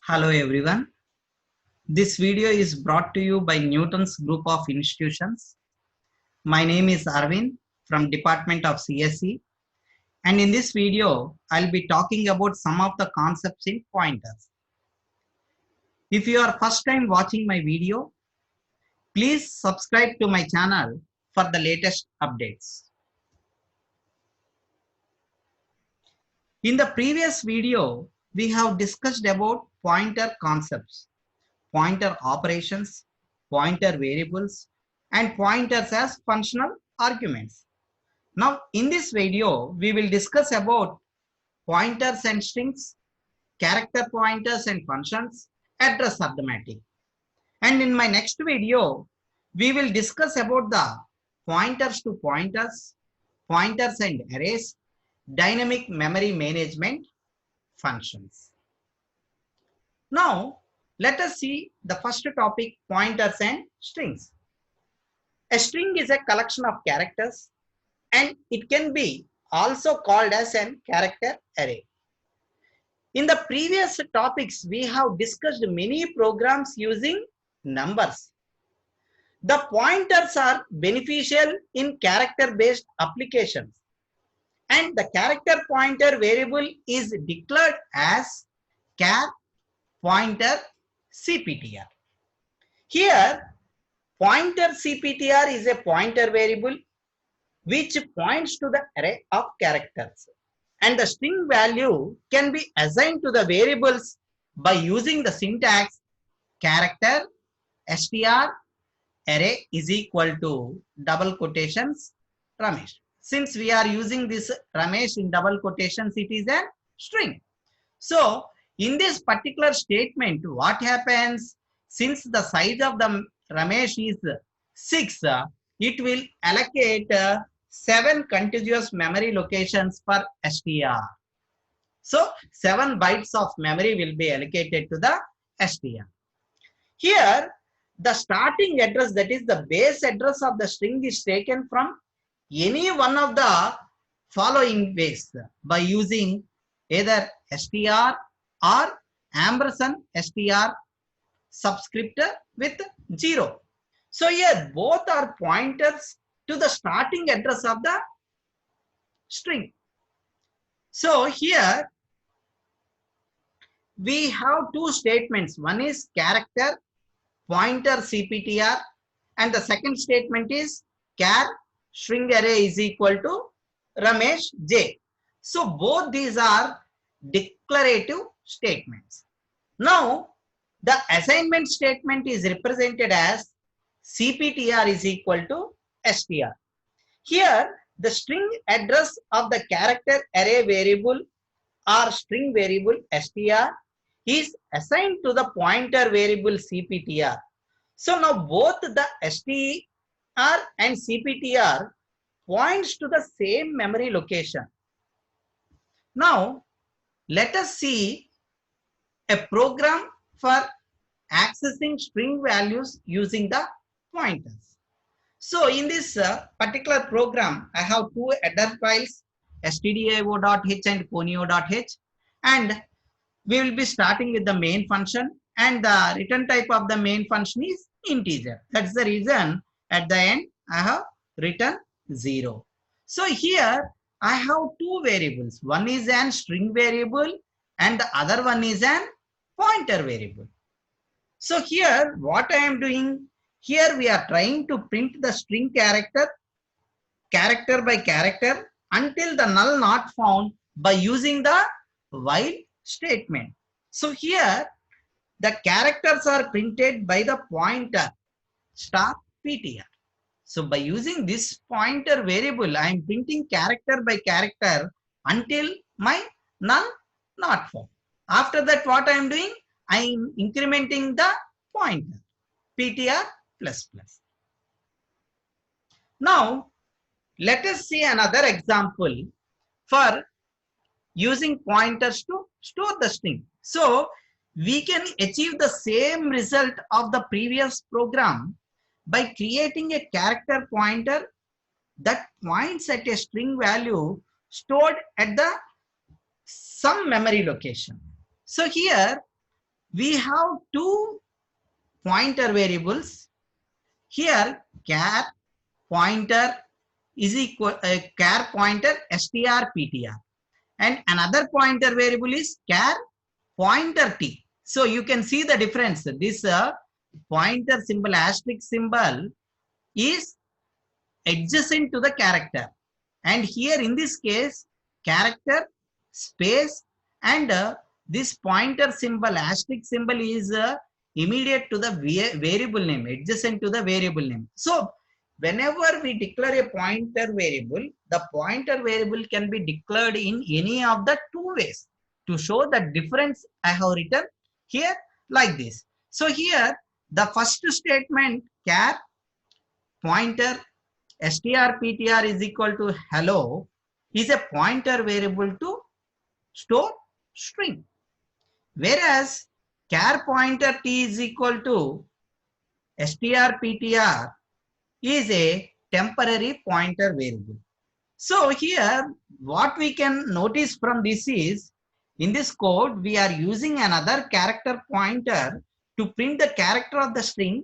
Hello everyone. This video is brought to you by Newton's Group of Institutions. My name is Arvind from Department of CSE, and in this video I'll be talking about some of the concepts in pointers. If you are first time watching my video, please subscribe to my channel for the latest updates. In the previous video, we have discussed about pointer concepts, pointer operations, pointer variables, and pointers as functional arguments. Now, in this video, we will discuss about pointers and strings, character pointers and functions, address arithmetic. And in my next video, we will discuss about the pointers to pointers, pointers and arrays, dynamic memory management functions. Now, let us see the first topic, pointers and strings. A string is a collection of characters and it can be also called as an character array. In the previous topics, we have discussed many programs using numbers. The pointers are beneficial in character-based applications, and the character pointer variable is declared as char pointer CPTR. Here, pointer CPTR is a pointer variable which points to the array of characters, and the string value can be assigned to the variables by using the syntax character str array is equal to double quotations Ramesh. Since we are using this Ramesh in double quotations, it is a string. So in this particular statement, what happens? Since the size of the Ramesh is 6, it will allocate 7 contiguous memory locations per str. So 7 bytes of memory will be allocated to the str. Here, the starting address, that is the base address of the string, is taken from any one of the following ways by using either str or ampersand str subscript with 0. So here both are pointers to the starting address of the string. So here we have two statements. One is character pointer CPTR and the second statement is char string array is equal to Ramesh J. So both these are declarative statements. Now the assignment statement is represented as CPTR is equal to str. Here the string address of the character array variable or string variable str is assigned to the pointer variable CPTR. So now both the str and CPTR points to the same memory location. Now let us see a program for accessing string values using the pointers. So in this particular program, I have two header files, stdio.h and conio.h, and we will be starting with the main function, and the return type of the main function is integer. That's the reason at the end I have written 0. So here I have two variables. One is an string variable and the other one is an pointer variable. So here what I am doing, here we are trying to print the string character by character until the null not found by using the while statement. So here the characters are printed by the pointer star PTR. So by using this pointer variable, I am printing character by character until my null not found. After that, what I am doing? I am incrementing the pointer PTR plus plus. Now let us see another example for using pointers to store the string. So we can achieve the same result of the previous program by creating a character pointer that points at a string value stored at the some memory location. So here we have two pointer variables. Here char pointer is equal char pointer strptr, and another pointer variable is char pointer t. So you can see the difference. This pointer symbol, asterisk symbol, is adjacent to the character, and here in this case character space and this pointer symbol, asterisk symbol, is immediate to the variable name, adjacent to the variable name. So whenever we declare a pointer variable, the pointer variable can be declared in any of the two ways. To show the difference, I have written here like this. So here the first statement, char pointer strptr is equal to hello, is a pointer variable to store string, whereas char pointer t is equal to strptr is a temporary pointer variable. So here what we can notice from this is, in this code we are using another character pointer to print the character of the string,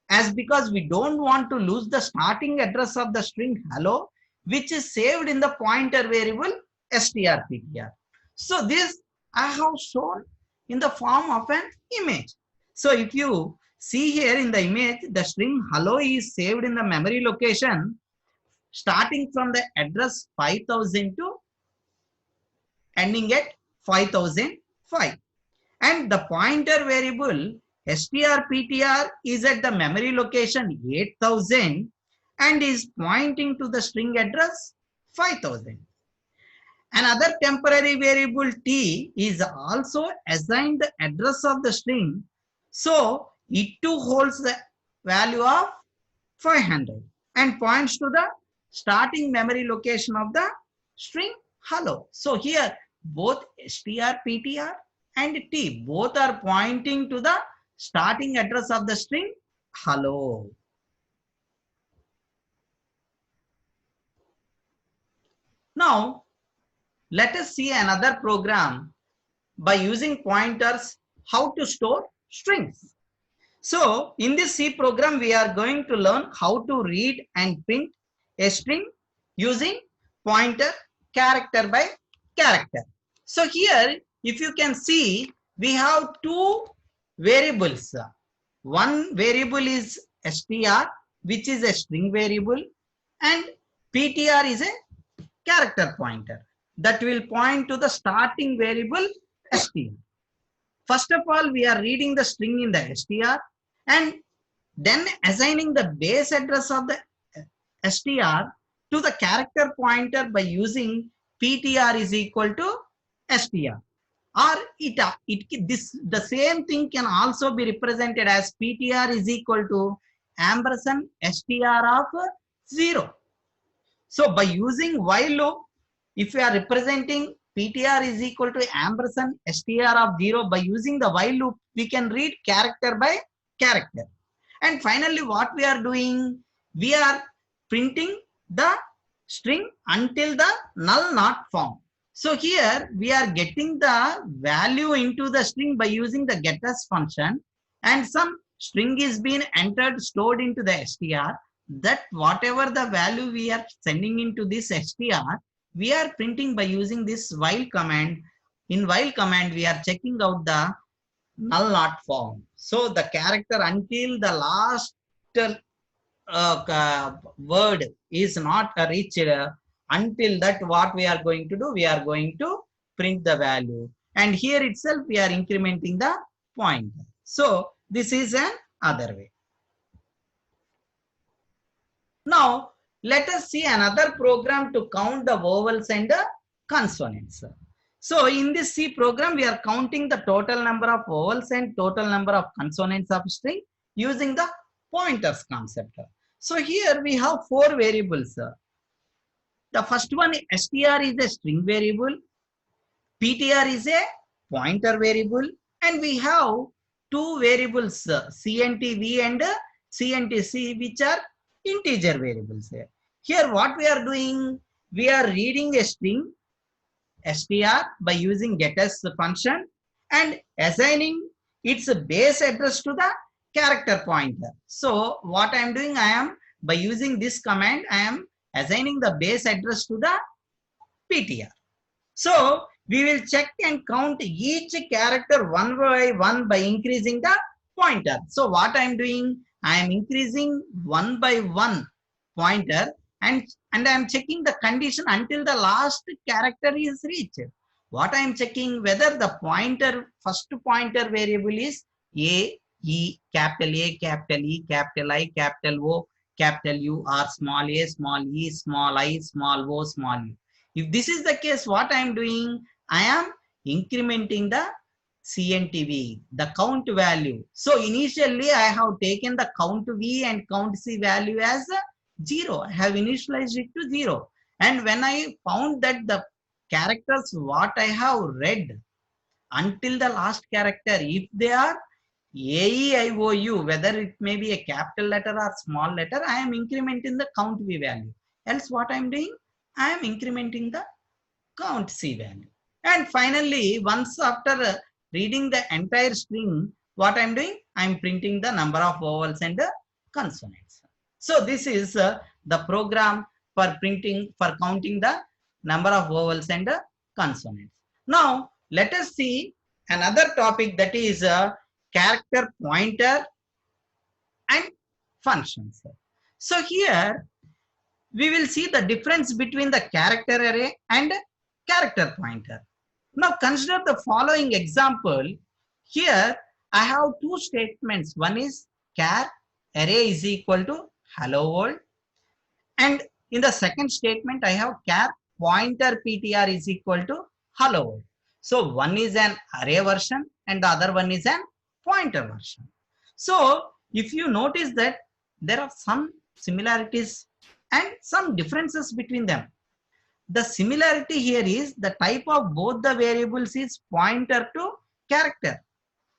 as because we don't want to lose the starting address of the string hello, which is saved in the pointer variable strptr. So this I have shown in the form of an image. So if you see here in the image, the string hello is saved in the memory location starting from the address 5000 to ending at 5005, and the pointer variable strptr is at the memory location 8000 and is pointing to the string address 5000. Another temporary variable t is also assigned the address of the string, so it too holds the value of 500 and points to the starting memory location of the string hello. So here both strptr and t both are pointing to the starting address of the string hello. Now let us see another program by using pointers how to store strings. So in this C program we are going to learn how to read and print a string using pointer character by character. So here if you can see, we have two variables. One variable is str, which is a string variable, and ptr is a character pointer that will point to the starting variable str. First of all, we are reading the string in the str and then assigning the base address of the str to the character pointer by using ptr is equal to str. Or the same thing can also be represented as ptr is equal to ampersand str of 0. So by using while loop, if we are representing ptr is equal to ampersand str of 0, by using the while loop, we can read character by character. And finally, what we are doing, we are printing the string until the null not found. So here we are getting the value into the string by using the getters function, and some string is being entered, stored into the str. That whatever the value we are sending into this str, we are printing by using this while command. In while command, we are checking out the null not found. So the character until the last word is not reached, until that what we are going to do, we are going to print the value. And here itself we are incrementing the pointer. So this is an other way. Now let us see another program to count the vowels and the consonants. So in this C program, we are counting the total number of vowels and total number of consonants of string using the pointers concept. So here we have four variables. The first one, str, is a string variable, ptr is a pointer variable, and we have two variables, cntv and cntc, which are integer variables. Here what we are doing, we are reading a string str by using getters function and assigning its base address to the character pointer. So what I am doing, I am by using this command, I am assigning the base address to the PTR. So we will check and count each character one by one by increasing the pointer. So what I am doing, I am increasing one by one pointer, and I am checking the condition until the last character is reached. What I am checking, whether the pointer, first pointer variable is A, E, capital A, capital E, capital I, capital O, capital U, or small a, small e, small I, small o, small u. If this is the case, what I am doing, I am incrementing the CNTV, the count value. So initially I have taken the count V and count C value as 0. I have initialized it to 0. And when I found that the characters what I have read until the last character, if they are AEIOU, whether it may be a capital letter or small letter, I am incrementing the count V value. Else what I am doing, I am incrementing the count C value. And finally, once after reading the entire string, what I am doing, I am printing the number of vowels and consonants. So this is the program for printing, for counting the number of vowels and consonants. Now let us see another topic, that is character pointer and functions. So here we will see the difference between the character array and character pointer. Now consider the following example. Here I have two statements. One is char array is equal to hello world, and in the second statement I have char pointer PTR is equal to hello world. So one is an array version and the other one is an pointer version. So if you notice that there are some similarities and some differences between them. The similarity here is the type of both the variables is pointer to character.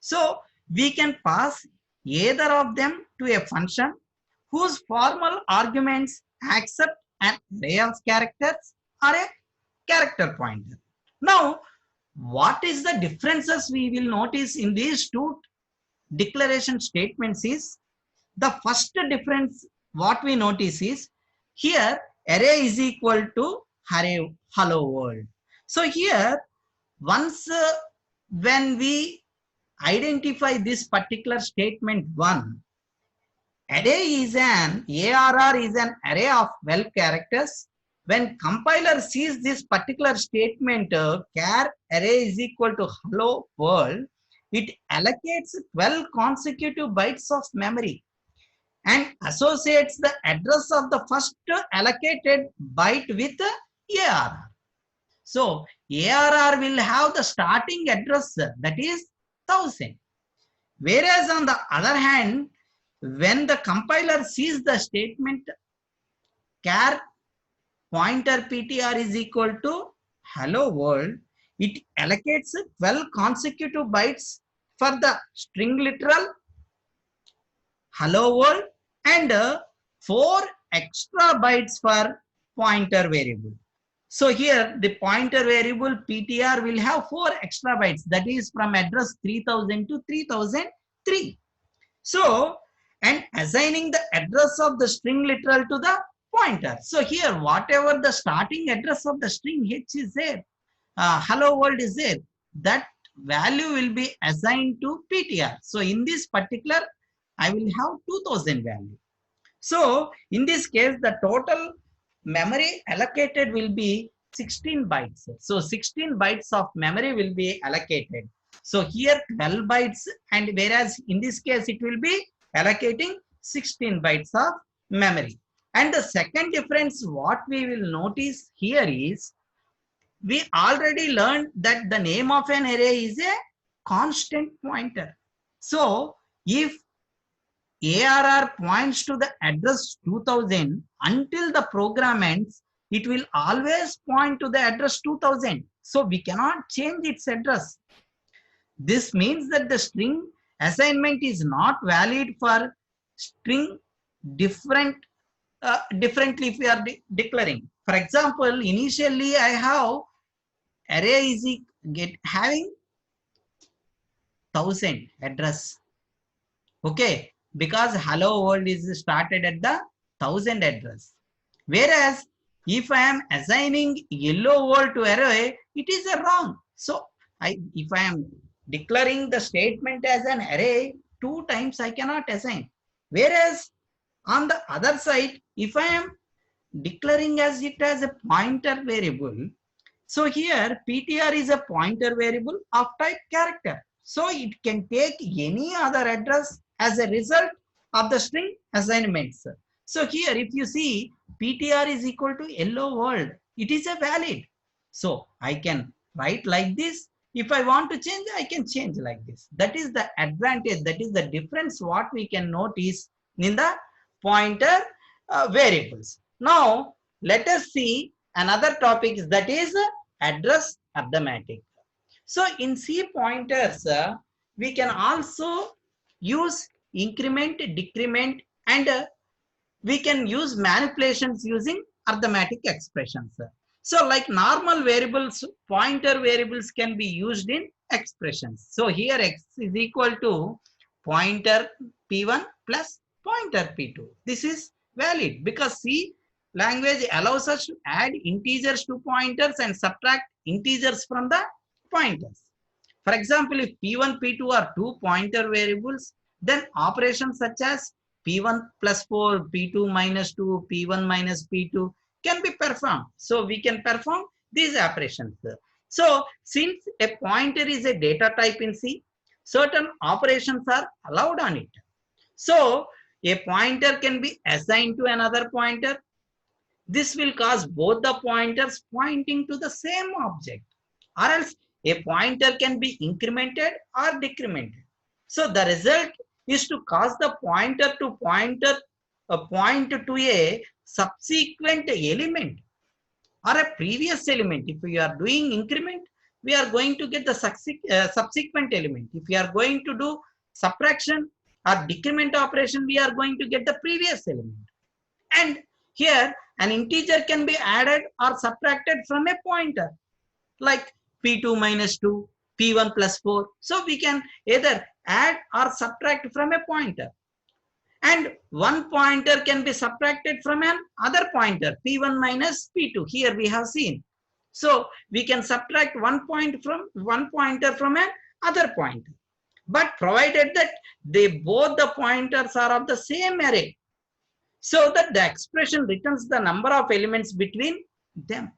So we can pass either of them to a function whose formal arguments accept an array of characters or a character pointer. Now, what is the differences we will notice in these two declaration statements is, the first difference what we notice is, here array is equal to array hello world. So here once when we identify this particular statement 1, array is an ARR is an array of 12 characters. When compiler sees this particular statement char array is equal to hello world, it allocates 12 consecutive bytes of memory and associates the address of the first allocated byte with ARR. So ARR will have the starting address, that is 1000. Whereas on the other hand, when the compiler sees the statement char pointer PTR is equal to hello world, it allocates 12 consecutive bytes for the string literal hello world and 4 extra bytes for pointer variable. So here the pointer variable PTR will have 4 extra bytes, that is from address 3000 to 3003. So, and assigning the address of the string literal to the pointer. So here whatever the starting address of the string H is there, hello world is there, that value will be assigned to PTR. So in this particular I will have 2000 value. So in this case the total memory allocated will be 16 bytes. So 16 bytes of memory will be allocated. So here 12 bytes, and whereas in this case it will be allocating 16 bytes of memory. And the second difference what we will notice here is, we already learned that the name of an array is a constant pointer. So if ARR points to the address 2000 until the program ends, it will always point to the address 2000. So we cannot change its address. This means that the string assignment is not valid for string differently if we are declaring. For example, initially I have array is having 1000 address. Okay, because hello world is started at the 1000 address. Whereas if I am assigning yellow world to array, it is a wrong. So if I am declaring the statement as an array, 2 times I cannot assign. Whereas on the other side, if I am declaring as it as a pointer variable, so here PTR is a pointer variable of type character. So it can take any other address as a result of the string assignments. So here if you see PTR is equal to hello world, it is a valid. So I can write like this. If I want to change, I can change like this. That is the advantage, that is the difference what we can notice in the pointer variables. Now let us see another topic, that is address arithmetic. So in C pointers, we can also use increment, decrement, and we can use manipulations using arithmetic expressions. So like normal variables, pointer variables can be used in expressions. So here x is equal to pointer p1 plus pointer p2. This is valid because C language allows us to add integers to pointers and subtract integers from the pointers. For example, if p1, p2 are two pointer variables, then operations such as p1 plus 4, p2 minus 2, p1 minus p2 can be performed. So we can perform these operations. So since a pointer is a data type in C, certain operations are allowed on it. So a pointer can be assigned to another pointer. This will cause both the pointers pointing to the same object, or else a pointer can be incremented or decremented. So the result is to cause the pointer to point to a subsequent element or a previous element. If we are doing increment, we are going to get the subsequent element. If we are going to do subtraction or decrement operation, we are going to get the previous element. And here an integer can be added or subtracted from a pointer, like p2 minus 2, p1 plus 4. So we can either add or subtract from a pointer. And one pointer can be subtracted from an other pointer, p1 minus p2. Here we have seen. So we can subtract one pointer from an other pointer. But provided that both the pointers are of the same array, so that the expression returns the number of elements between them.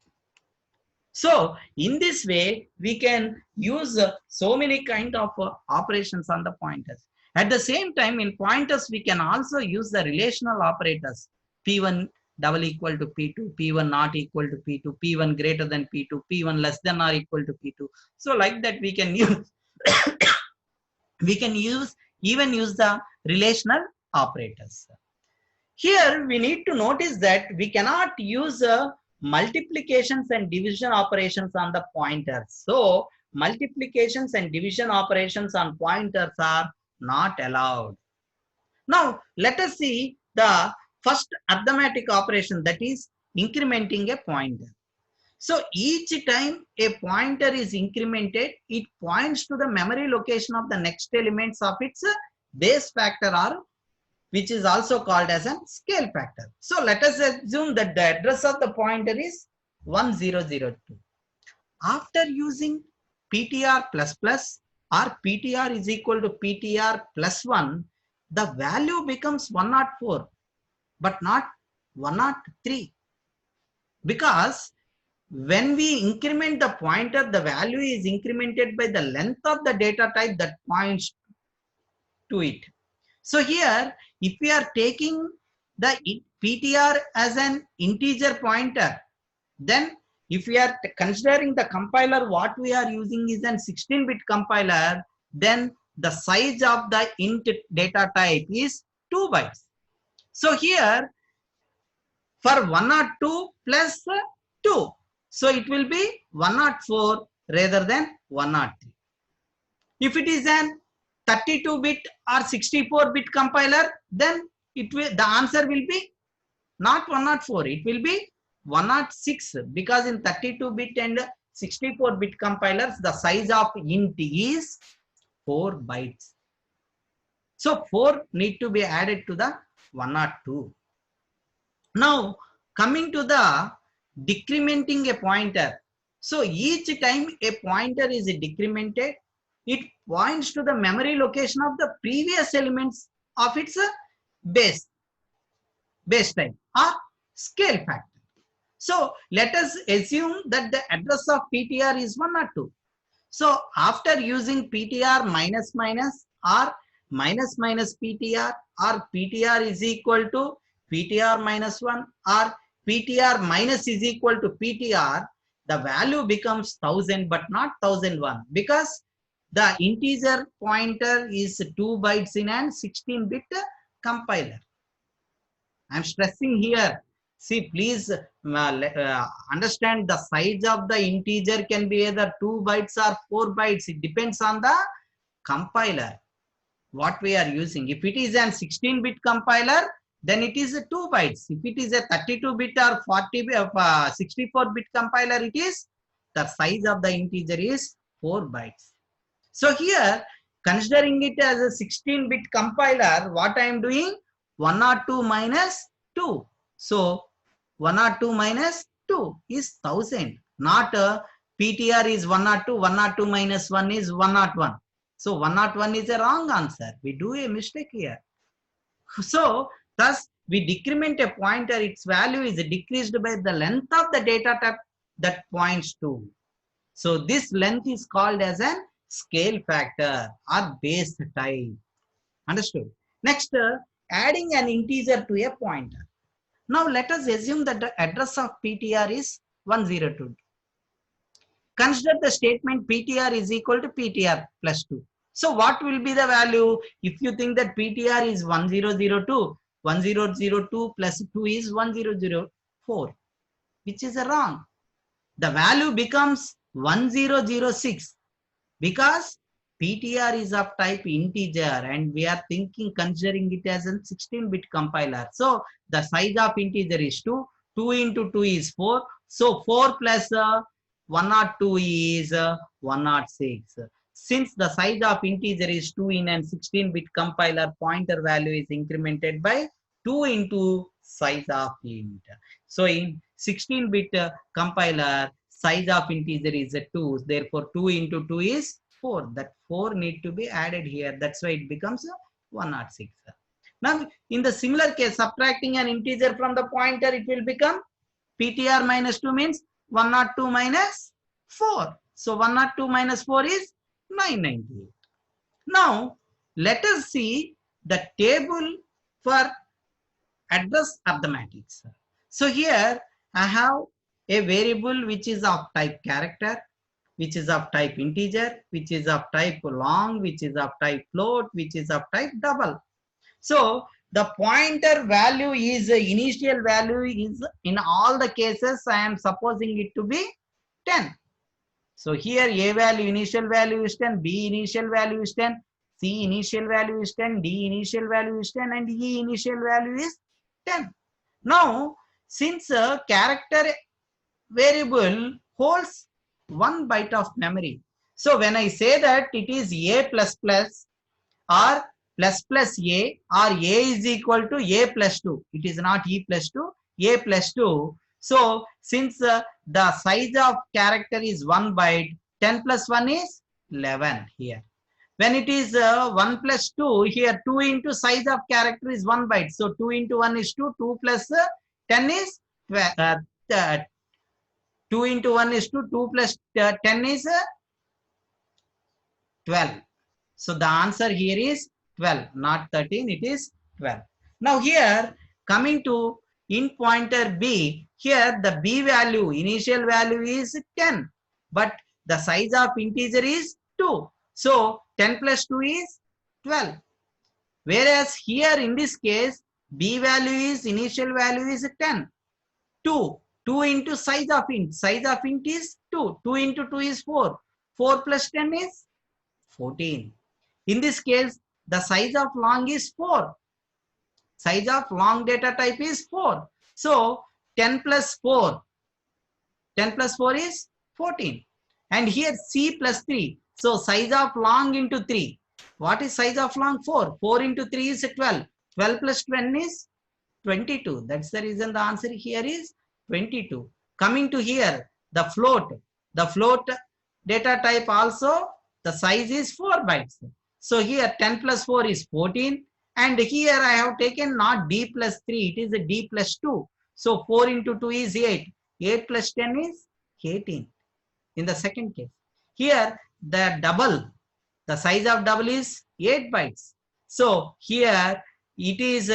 So in this way, we can use so many kind of operations on the pointers. At the same time, in pointers, we can also use the relational operators. P1 double equal to P2, P1 not equal to P2, P1 greater than P2, P1 less than or equal to P2. So like that we can use, even use the relational operators. Here we need to notice that we cannot use multiplications and division operations on the pointers. So multiplications and division operations on pointers are not allowed. Now let us see the first arithmetic operation, that is incrementing a pointer. So each time a pointer is incremented, it points to the memory location of the next elements of its base factor, or which is also called as a scale factor. So let us assume that the address of the pointer is 1002. After using PTR plus plus or PTR is equal to PTR plus 1, the value becomes 104, but not 103. Because when we increment the pointer, the value is incremented by the length of the data type that points to it. So here, if we are taking the PTR as an integer pointer, then if we are considering the compiler, what we are using is an 16-bit compiler, then the size of the int data type is 2 bytes. So here, for 102 plus 2, so it will be 104 rather than 103. If it is an 32-bit or 64-bit compiler, then the answer will be not 104, it will be 106, because in 32-bit and 64-bit compilers, the size of int is 4 bytes. So 4 need to be added to the 102. Now coming to the decrementing a pointer. So each time a pointer is decremented, it points to the memory location of the previous elements of its base time or scale factor. So let us assume that the address of PTR is 102. So after using PTR minus minus or minus minus PTR or PTR is equal to PTR minus 1 or PTR minus is equal to PTR, the value becomes 1000 but not 1001 because the integer pointer is 2 bytes in an 16-bit compiler. I'm stressing here. See, please understand the size of the integer can be either 2 bytes or 4 bytes. It depends on the compiler, what we are using. If it is an 16-bit compiler, then it is 2 bytes. If it is a 32-bit or 64-bit compiler, it is the size of the integer is 4 bytes. So here, considering it as a 16-bit compiler, what I am doing? 102 minus 2. So 102 minus 2 is 1000. Not PTR is 102, 102 minus 1 is 101. So 101 is a wrong answer. We do a mistake here. So thus we decrement a pointer, its value is decreased by the length of the data type that points to. So this length is called as an scale factor or base type. Understood? Next, adding an integer to a pointer. Now let us assume that the address of PTR is 102. Consider the statement PTR is equal to PTR plus 2. So what will be the value? If you think that PTR is 1002, 1002 plus 2 is 1004, which is wrong. The value becomes 1006 because PTR is of type integer and we are considering it as a 16-bit compiler. So the size of integer is 2. 2 into 2 is 4. So 4 plus 102 is 106. Since the size of integer is 2 in an 16-bit compiler, pointer value is incremented by 2 into size of int. So in 16-bit compiler, size of integer is 2. Therefore, 2 into 2 is 4. That 4 need to be added here. That's why it becomes 106. Now, in the similar case, subtracting an integer from the pointer, it will become PTR minus 2 means 102 minus 4. So 102 minus 4 is 998. Now, let us see the table for address arithmetics. So here I have a variable which is of type character, which is of type integer, which is of type long, which is of type float, which is of type double. So the pointer value is initial value is in all the cases I am supposing it to be 10. So here A value initial value is 10, B initial value is 10, C initial value is 10, D initial value is 10 and E initial value is 10. Now since a character variable holds 1 byte of memory. So when I say that it is A plus plus or plus plus A or A is equal to A plus 2, it is not E plus 2, A plus 2. So since the size of character is 1 byte, 10 plus 1 is 11 here. When it is 1 plus 2, here 2 into size of character is 1 byte. So 2 into 1 is 2, 2 plus 10 is 2 into 1 is 2, 2 plus 10 is 12. So the answer here is 12, not 13, it is 12. Now here coming to int pointer B, here the B value, initial value is 10, but the size of integer is 2. So 10 plus 2 is 12. Whereas here in this case, B value is, initial value is 10. 2 into size of int is 2. 2 into 2 is 4. 4 plus 10 is 14. In this case, the size of long is 4. Size of long data type is 4. So 10 plus 4 is 14. And here C plus 3. So size of long into 3. What is size of long? 4. 4 into 3 is 12. 12 plus 10 is 22. That's the reason the answer here is 22. Coming to here, the float. The float data type also, the size is 4 bytes. So here 10 plus 4 is 14. And here I have taken not D plus 3, it is a D plus 2. So 4 into 2 is 8. 8 plus 10 is 18 in the second case. Here the double, the size of double is 8 bytes. So here it is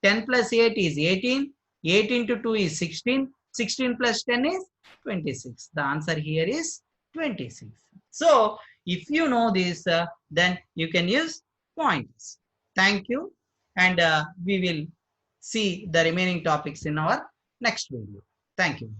10 plus 8 is 18. 8 into 2 is 16. 16 plus 10 is 26. The answer here is 26. So if you know this, then you can use points. Thank you. And we will see the remaining topics in our next video. Thank you.